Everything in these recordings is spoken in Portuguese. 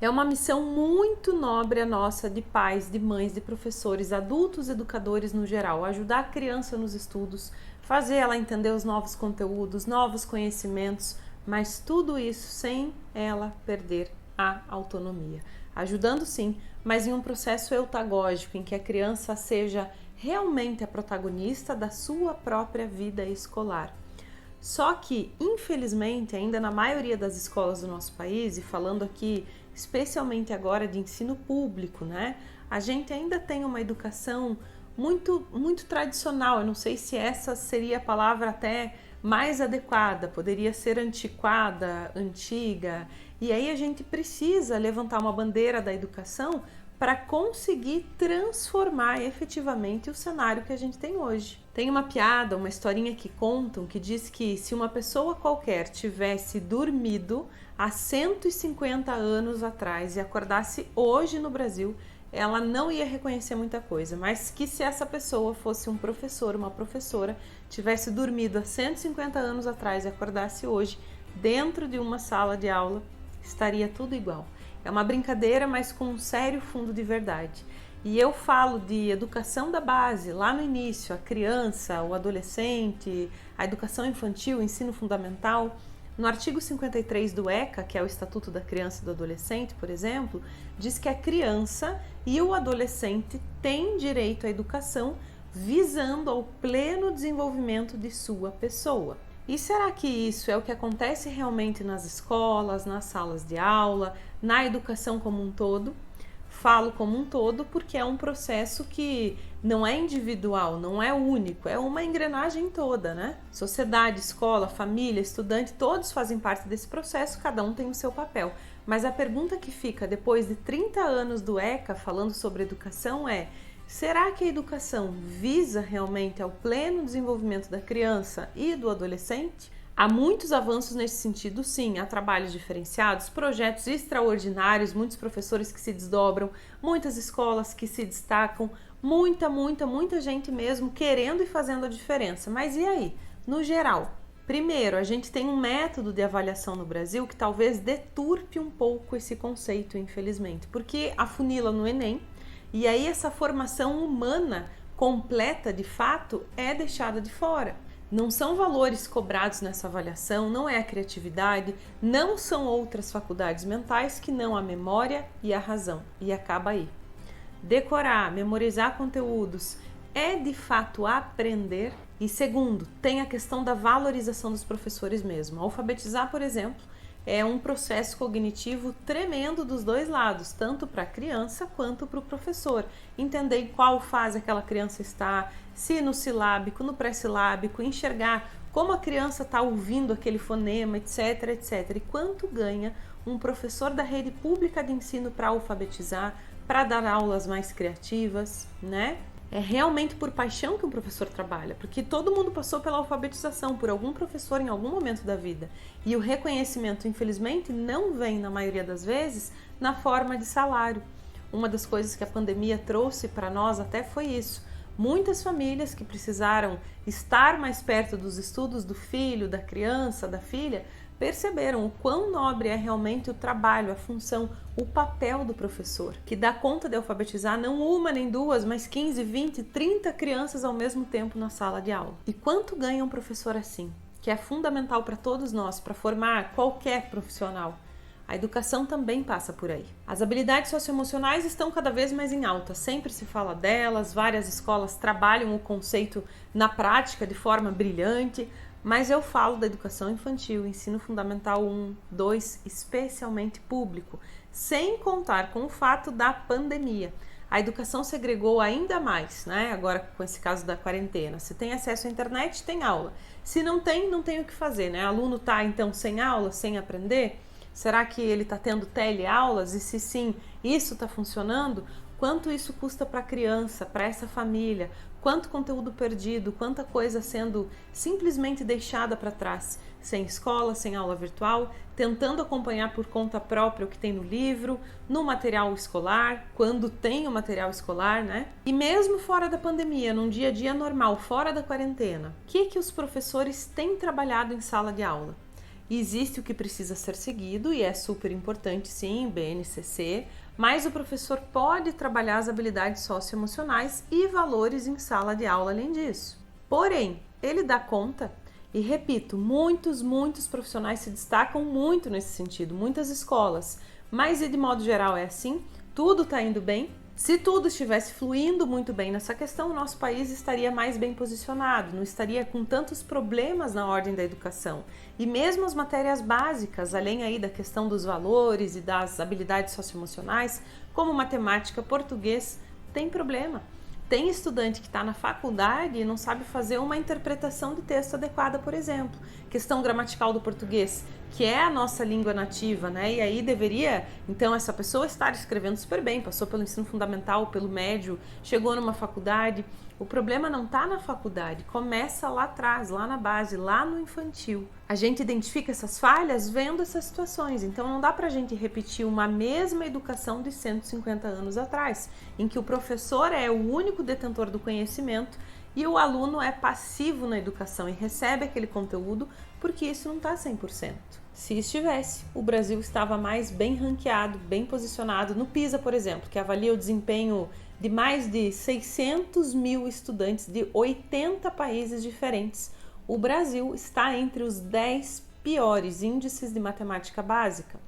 É uma missão muito nobre a nossa, de pais, de mães, de professores, adultos, educadores no geral, ajudar a criança nos estudos, fazer ela entender os novos conteúdos, novos conhecimentos, mas tudo isso sem ela perder a autonomia. Ajudando sim, mas em um processo eutagógico, em que a criança seja realmente a protagonista da sua própria vida escolar. Só que, infelizmente, ainda na maioria das escolas do nosso país, e falando aqui especialmente agora de ensino público, né? A gente ainda tem uma educação muito tradicional. Eu não sei se essa seria a palavra até mais adequada, poderia ser antiquada, antiga. E aí a gente precisa levantar uma bandeira da educação para conseguir transformar efetivamente o cenário que a gente tem hoje. Tem uma piada, uma historinha que contam, que diz que se uma pessoa qualquer tivesse dormido há 150 anos atrás e acordasse hoje no Brasil, ela não ia reconhecer muita coisa, mas que se essa pessoa fosse um professor, uma professora, tivesse dormido há 150 anos atrás e acordasse hoje dentro de uma sala de aula, estaria tudo igual. É uma brincadeira, mas com um sério fundo de verdade. E eu falo de educação da base, lá no início, a criança, o adolescente, a educação infantil, o ensino fundamental. No artigo 53 do ECA, que é o Estatuto da Criança e do Adolescente, por exemplo, diz que a criança e o adolescente têm direito à educação visando ao pleno desenvolvimento de sua pessoa. E será que isso é o que acontece realmente nas escolas, nas salas de aula, na educação como um todo? Falo como um todo porque é um processo que não é individual, não é único, é uma engrenagem toda, né? Sociedade, escola, família, estudante, todos fazem parte desse processo, cada um tem o seu papel. Mas a pergunta que fica depois de 30 anos do ECA falando sobre educação é: será que a educação visa realmente ao pleno desenvolvimento da criança e do adolescente? Há muitos avanços nesse sentido, sim. Há trabalhos diferenciados, projetos extraordinários, muitos professores que se desdobram, muitas escolas que se destacam, muita gente mesmo querendo e fazendo a diferença. Mas e aí? No geral, primeiro, a gente tem um método de avaliação no Brasil que talvez deturpe um pouco esse conceito, infelizmente, porque afunila no Enem, e aí essa formação humana completa, de fato, é deixada de fora. Não são valores cobrados nessa avaliação, não é a criatividade, não são outras faculdades mentais que não a memória e a razão. E acaba aí. Decorar, memorizar conteúdos é de fato aprender. E segundo, tem a questão da valorização dos professores mesmo. Alfabetizar, por exemplo, é um processo cognitivo tremendo dos dois lados, tanto para a criança quanto para o professor. Entender em qual fase aquela criança está, se no silábico, no pré-silábico, enxergar como a criança está ouvindo aquele fonema, etc, etc. E quanto ganha um professor da rede pública de ensino para alfabetizar, para dar aulas mais criativas, né? É realmente por paixão que um professor trabalha, porque todo mundo passou pela alfabetização por algum professor em algum momento da vida. E o reconhecimento, infelizmente, não vem, na maioria das vezes, na forma de salário. Uma das coisas que a pandemia trouxe para nós até foi isso. Muitas famílias que precisaram estar mais perto dos estudos do filho, da criança, da filha, perceberam o quão nobre é realmente o trabalho, a função, o papel do professor, que dá conta de alfabetizar não uma nem duas, mas 15, 20, 30 crianças ao mesmo tempo na sala de aula. E quanto ganha um professor assim, que é fundamental para todos nós, para formar qualquer profissional? A educação também passa por aí. As habilidades socioemocionais estão cada vez mais em alta, sempre se fala delas, várias escolas trabalham o conceito na prática de forma brilhante, mas eu falo da educação infantil, ensino fundamental 1, 2, especialmente público, sem contar com o fato da pandemia. A educação segregou ainda mais, né? Agora com esse caso da quarentena. Se tem acesso à internet, tem aula. Se não tem, não tem o que fazer, né? O aluno está então sem aula, sem aprender? Será que ele está tendo teleaulas? E se sim, isso está funcionando? Quanto isso custa para a criança, para essa família? Quanto conteúdo perdido, quanta coisa sendo simplesmente deixada para trás, sem escola, sem aula virtual, tentando acompanhar por conta própria o que tem no livro, no material escolar, quando tem o material escolar, né? E mesmo fora da pandemia, num dia a dia normal, fora da quarentena, o que os professores têm trabalhado em sala de aula? Existe o que precisa ser seguido e é super importante, sim, BNCC, mas o professor pode trabalhar as habilidades socioemocionais e valores em sala de aula além disso. Porém, ele dá conta e, repito, muitos profissionais se destacam muito nesse sentido, muitas escolas, mas e de modo geral é assim? Tudo está indo bem? Se tudo estivesse fluindo muito bem nessa questão, o nosso país estaria mais bem posicionado, não estaria com tantos problemas na ordem da educação. E mesmo as matérias básicas, além aí da questão dos valores e das habilidades socioemocionais, como matemática, português, tem problema. Tem estudante que está na faculdade e não sabe fazer uma interpretação de texto adequada, por exemplo. Questão gramatical do português, que é a nossa língua nativa, né? E aí deveria, então, essa pessoa estar escrevendo super bem, passou pelo ensino fundamental, pelo médio, chegou numa faculdade. O problema não está na faculdade, começa lá atrás, lá na base, lá no infantil. A gente identifica essas falhas vendo essas situações, então não dá pra gente repetir uma mesma educação de 150 anos atrás, em que o professor é o único detentor do conhecimento e o aluno é passivo na educação e recebe aquele conteúdo porque isso não está 100%. Se estivesse, o Brasil estava mais bem ranqueado, bem posicionado no PISA, por exemplo, que avalia o desempenho de mais de 600 mil estudantes de 80 países diferentes. O Brasil está entre os 10 piores índices de matemática básica,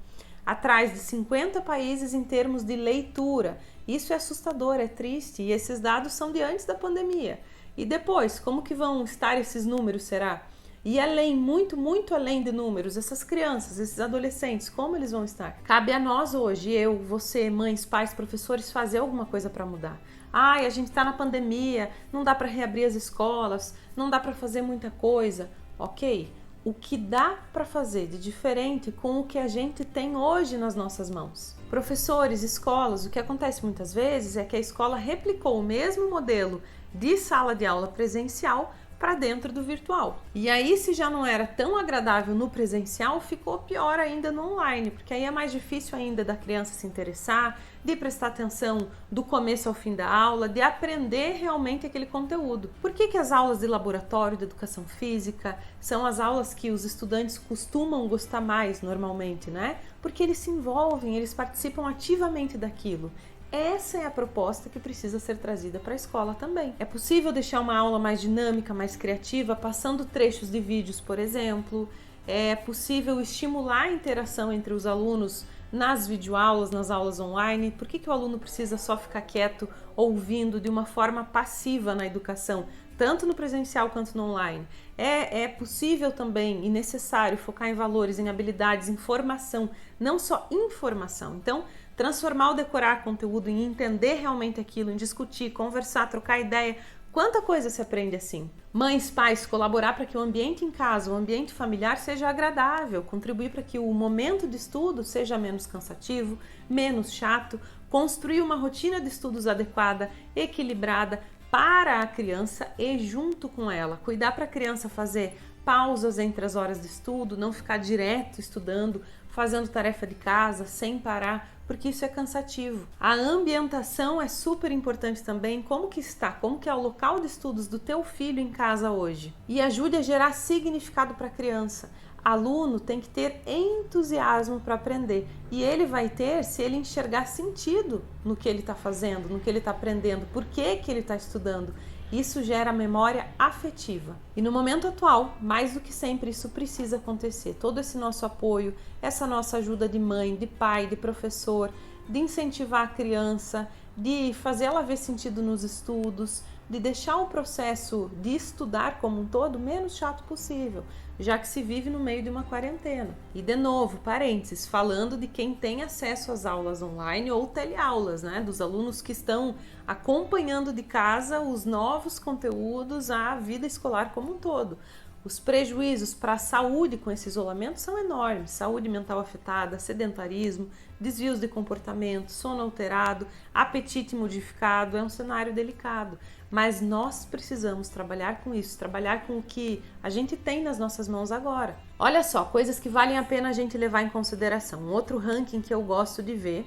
atrás de 50 países em termos de leitura. Isso é assustador, é triste, e esses dados são de antes da pandemia. E depois, como que vão estar esses números, será? E além, muito além de números, essas crianças, esses adolescentes, como eles vão estar? Cabe a nós hoje, eu, você, mães, pais, professores, fazer alguma coisa para mudar. Ai, a gente está na pandemia, não dá para reabrir as escolas, não dá para fazer muita coisa. Ok, o que dá para fazer de diferente com o que a gente tem hoje nas nossas mãos? Professores, escolas, o que acontece muitas vezes é que a escola replicou o mesmo modelo de sala de aula presencial para dentro do virtual. E aí, se já não era tão agradável no presencial, ficou pior ainda no online, porque aí é mais difícil ainda da criança se interessar, de prestar atenção do começo ao fim da aula, de aprender realmente aquele conteúdo. Por que as aulas de laboratório de educação física são as aulas que os estudantes costumam gostar mais normalmente, né? Porque eles se envolvem, eles participam ativamente daquilo. Essa é a proposta que precisa ser trazida para a escola também. É possível deixar uma aula mais dinâmica, mais criativa, passando trechos de vídeos, por exemplo. É possível estimular a interação entre os alunos nas videoaulas, nas aulas online. Por que o aluno precisa só ficar quieto, ouvindo de uma forma passiva na educação, tanto no presencial quanto no online? É possível também e necessário focar em valores, em habilidades, em formação, não só informação. Então, transformar o decorar conteúdo em entender realmente aquilo, em discutir, conversar, trocar ideia. Quanta coisa se aprende assim? Mães, pais, colaborar para que o ambiente em casa, o ambiente familiar seja agradável, contribuir para que o momento de estudo seja menos cansativo, menos chato, construir uma rotina de estudos adequada, equilibrada para a criança e junto com ela. Cuidar para a criança fazer pausas entre as horas de estudo, não ficar direto estudando, fazendo tarefa de casa sem parar, porque isso é cansativo. A ambientação é super importante também, como que está, como que é o local de estudos do teu filho em casa hoje. E ajude a gerar significado para a criança. Aluno tem que ter entusiasmo para aprender e ele vai ter se ele enxergar sentido no que ele está fazendo, no que ele está aprendendo, por que ele está estudando. Isso gera memória afetiva. E no momento atual, mais do que sempre, isso precisa acontecer. Todo esse nosso apoio, essa nossa ajuda de mãe, de pai, de professor, de incentivar a criança, de fazer ela ver sentido nos estudos, de deixar o processo de estudar como um todo menos chato possível, já que se vive no meio de uma quarentena. E de novo, parênteses, falando de quem tem acesso às aulas online ou teleaulas, né? Dos alunos que estão acompanhando de casa os novos conteúdos, a vida escolar como um todo. Os prejuízos para a saúde com esse isolamento são enormes. Saúde mental afetada, sedentarismo, desvios de comportamento, sono alterado, apetite modificado, é um cenário delicado. Mas nós precisamos trabalhar com isso, trabalhar com o que a gente tem nas nossas mãos agora. Olha só, coisas que valem a pena a gente levar em consideração. Um outro ranking que eu gosto de ver,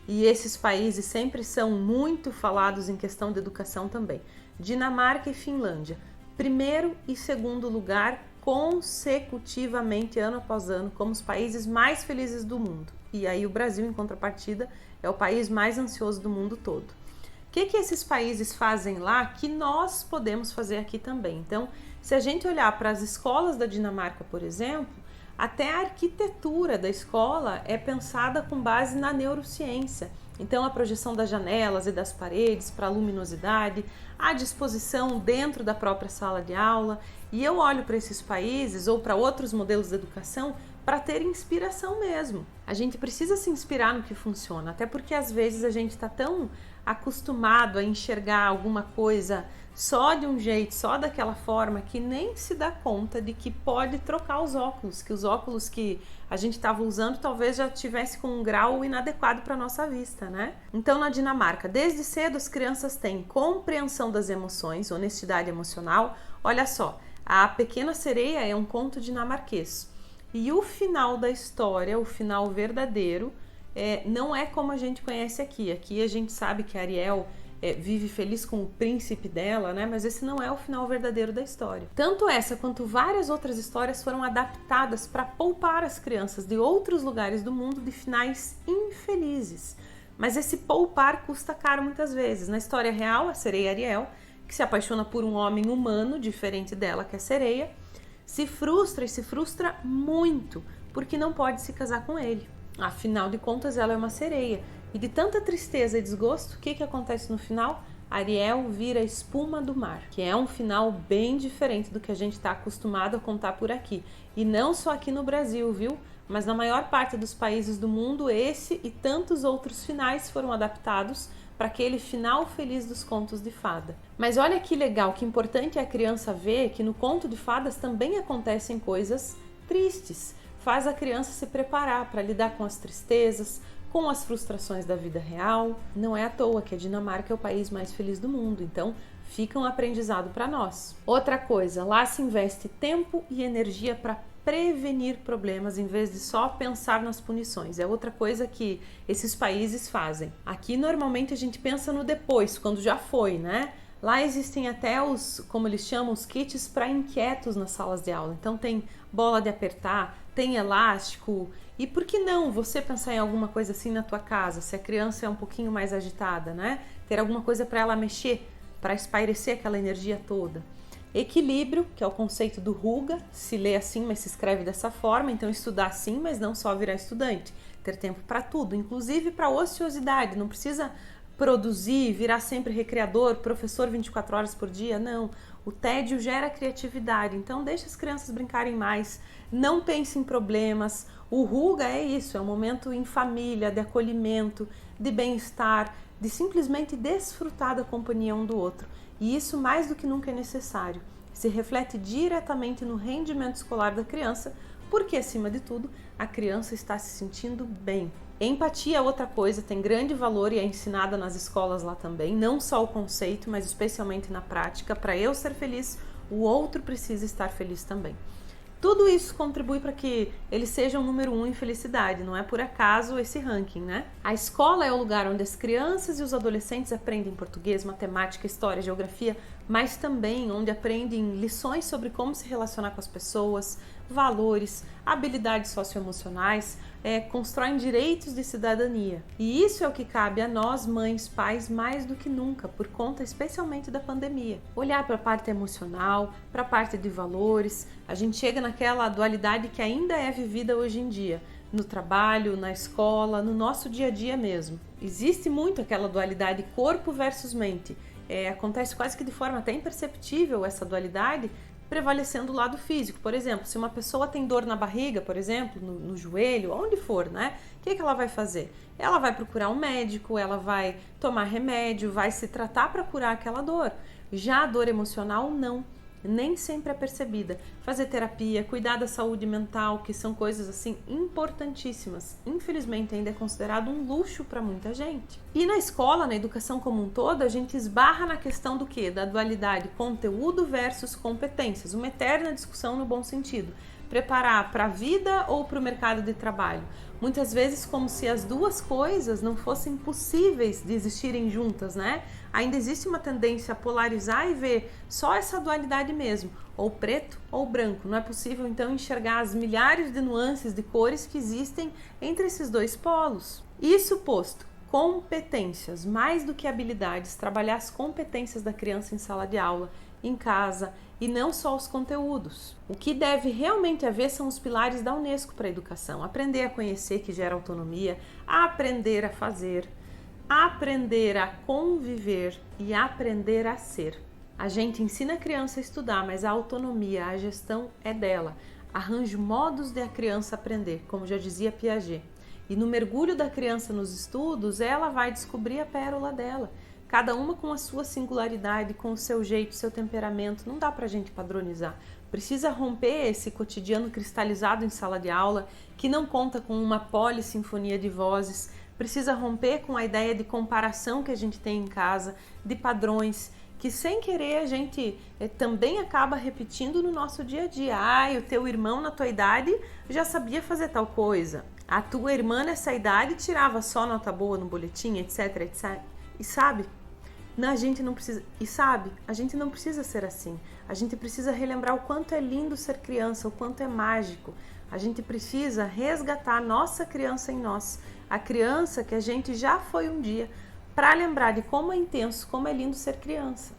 e esses países sempre são muito falados em questão de educação também, Dinamarca e Finlândia. Primeiro e segundo lugar consecutivamente, ano após ano, como os países mais felizes do mundo. E aí o Brasil, em contrapartida, é o país mais ansioso do mundo todo. O que esses países fazem lá que nós podemos fazer aqui também? Então, se a gente olhar para as escolas da Dinamarca, por exemplo, até a arquitetura da escola é pensada com base na neurociência. Então, a projeção das janelas e das paredes para a luminosidade, a disposição dentro da própria sala de aula. E eu olho para esses países ou para outros modelos de educação para ter inspiração mesmo. A gente precisa se inspirar no que funciona, até porque às vezes a gente está tão acostumado a enxergar alguma coisa só de um jeito, só daquela forma, que nem se dá conta de que pode trocar os óculos, que os óculos que a gente estava usando talvez já tivesse com um grau inadequado para a nossa vista, né? Então, na Dinamarca, desde cedo as crianças têm compreensão das emoções, honestidade emocional. Olha só, A Pequena Sereia é um conto dinamarquês. E o final da história, o final verdadeiro, não é como a gente conhece aqui. Aqui a gente sabe que a Ariel vive feliz com o príncipe dela, né? Mas esse não é o final verdadeiro da história. Tanto essa quanto várias outras histórias foram adaptadas para poupar as crianças de outros lugares do mundo de finais infelizes. Mas esse poupar custa caro muitas vezes. Na história real, a sereia Ariel, que se apaixona por um homem humano, diferente dela, que é sereia, se frustra e se frustra muito, porque não pode se casar com ele. Afinal de contas, ela é uma sereia. E de tanta tristeza e desgosto, o que acontece no final? Ariel vira espuma do mar, que é um final bem diferente do que a gente está acostumado a contar por aqui. E não só aqui no Brasil, viu? Mas na maior parte dos países do mundo, esse e tantos outros finais foram adaptados para aquele final feliz dos contos de fada. Mas olha que legal, que importante é a criança ver que no conto de fadas também acontecem coisas tristes. Faz a criança se preparar para lidar com as tristezas, com as frustrações da vida real. Não é à toa que a Dinamarca é o país mais feliz do mundo, então fica um aprendizado para nós. Outra coisa, lá se investe tempo e energia para prevenir problemas em vez de só pensar nas punições. É outra coisa que esses países fazem. Aqui normalmente a gente pensa no depois, quando já foi, né? Lá existem até como eles chamam, os kits para inquietos nas salas de aula. Então tem bola de apertar, tem elástico. E por que não você pensar em alguma coisa assim na tua casa, se a criança é um pouquinho mais agitada, né? Ter alguma coisa para ela mexer, para espairecer aquela energia toda. Equilíbrio, que é o conceito do Ruga, se lê assim, mas se escreve dessa forma. Então estudar sim, mas não só virar estudante. Ter tempo para tudo, inclusive para ociosidade. Não precisa produzir, virar sempre recreador, professor 24 horas por dia, não. O tédio gera criatividade, então deixa as crianças brincarem mais, não pense em problemas. O Ruga é isso, é um momento em família, de acolhimento, de bem-estar, de simplesmente desfrutar da companhia um do outro. E isso mais do que nunca é necessário. Se reflete diretamente no rendimento escolar da criança, porque acima de tudo, a criança está se sentindo bem. Empatia é outra coisa, tem grande valor e é ensinada nas escolas lá também, não só o conceito, mas especialmente na prática. Para eu ser feliz, o outro precisa estar feliz também. Tudo isso contribui para que eles sejam o número 1 em felicidade, não é por acaso esse ranking, né? A escola é o lugar onde as crianças e os adolescentes aprendem português, matemática, história, geografia, mas também onde aprendem lições sobre como se relacionar com as pessoas, valores, habilidades socioemocionais, constroem direitos de cidadania. E isso é o que cabe a nós, mães, pais, mais do que nunca, por conta especialmente da pandemia. Olhar para a parte emocional, para a parte de valores. A gente chega naquela dualidade que ainda é vivida hoje em dia, no trabalho, na escola, no nosso dia a dia mesmo. Existe muito aquela dualidade corpo versus mente. Acontece quase que de forma até imperceptível essa dualidade, prevalecendo o lado físico. Por exemplo, se uma pessoa tem dor na barriga, por exemplo, no joelho, onde for, né? O que ela vai fazer? Ela vai procurar um médico, ela vai tomar remédio, vai se tratar para curar aquela dor. Já a dor emocional, não. Nem sempre é percebida. Fazer terapia, cuidar da saúde mental, que são coisas assim importantíssimas. Infelizmente ainda é considerado um luxo para muita gente. E na escola, na educação como um todo, a gente esbarra na questão do quê? Da dualidade conteúdo versus competências. Uma eterna discussão no bom sentido. preparar para a vida ou para o mercado de trabalho? Muitas vezes como se as duas coisas não fossem possíveis de existirem juntas, né? Ainda existe uma tendência a polarizar e ver só essa dualidade mesmo, ou preto ou branco. Não é possível então enxergar as milhares de nuances de cores que existem entre esses dois polos. Isso posto, competências, mais do que habilidades, trabalhar as competências da criança em sala de aula, em casa, e não só os conteúdos. O que deve realmente haver são os pilares da Unesco para a educação. Aprender a conhecer, que gera autonomia, aprender a fazer, aprender a conviver e aprender a ser. A gente ensina a criança a estudar, mas a autonomia, a gestão é dela. Arranje modos de a criança aprender, como já dizia Piaget. E no mergulho da criança nos estudos, ela vai descobrir a pérola dela. Cada uma com a sua singularidade, com o seu jeito, seu temperamento. Não dá pra gente padronizar. Precisa romper esse cotidiano cristalizado em sala de aula, que não conta com uma polissinfonia de vozes. Precisa romper com a ideia de comparação que a gente tem em casa, de padrões, que sem querer a gente também acaba repetindo no nosso dia a dia. O teu irmão na tua idade já sabia fazer tal coisa. A tua irmã nessa idade tirava só nota boa no boletim, etc, etc. E sabe? A gente não precisa ser assim. A gente precisa relembrar o quanto é lindo ser criança, o quanto é mágico. A gente precisa resgatar a nossa criança em nós, a criança que a gente já foi um dia, para lembrar de como é intenso, como é lindo ser criança.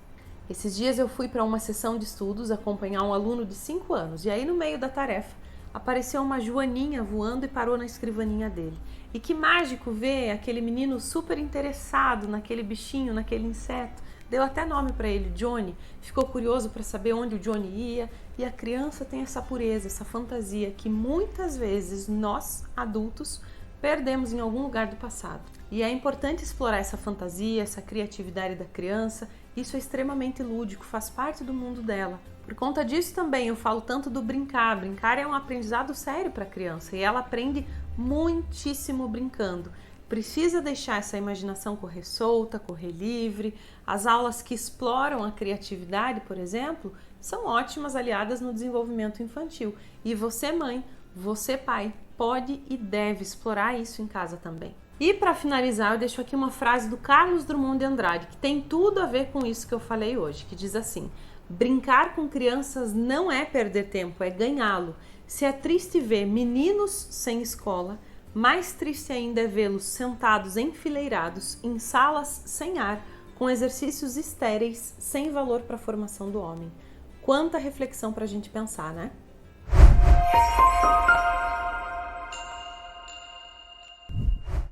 Esses dias eu fui para uma sessão de estudos acompanhar um aluno de 5 anos, e aí no meio da tarefa apareceu uma joaninha voando e parou na escrivaninha dele. E que mágico ver aquele menino super interessado naquele bichinho, naquele inseto. Deu até nome para ele, Johnny. Ficou curioso para saber onde o Johnny ia. E a criança tem essa pureza, essa fantasia que muitas vezes nós, adultos, perdemos em algum lugar do passado. E é importante explorar essa fantasia, essa criatividade da criança. Isso é extremamente lúdico, faz parte do mundo dela. Por conta disso também eu falo tanto do brincar. Brincar é um aprendizado sério para a criança e ela aprende muitíssimo brincando. Precisa deixar essa imaginação correr solta, correr livre. As aulas que exploram a criatividade, por exemplo, são ótimas aliadas no desenvolvimento infantil. E você, mãe, você, pai, pode e deve explorar isso em casa também. E para finalizar, eu deixo aqui uma frase do Carlos Drummond de Andrade, que tem tudo a ver com isso que eu falei hoje, que diz assim: brincar com crianças não é perder tempo, é ganhá-lo. Se é triste ver meninos sem escola, mais triste ainda é vê-los sentados enfileirados em salas sem ar, com exercícios estéreis, sem valor para a formação do homem. Quanta reflexão para a gente pensar, né?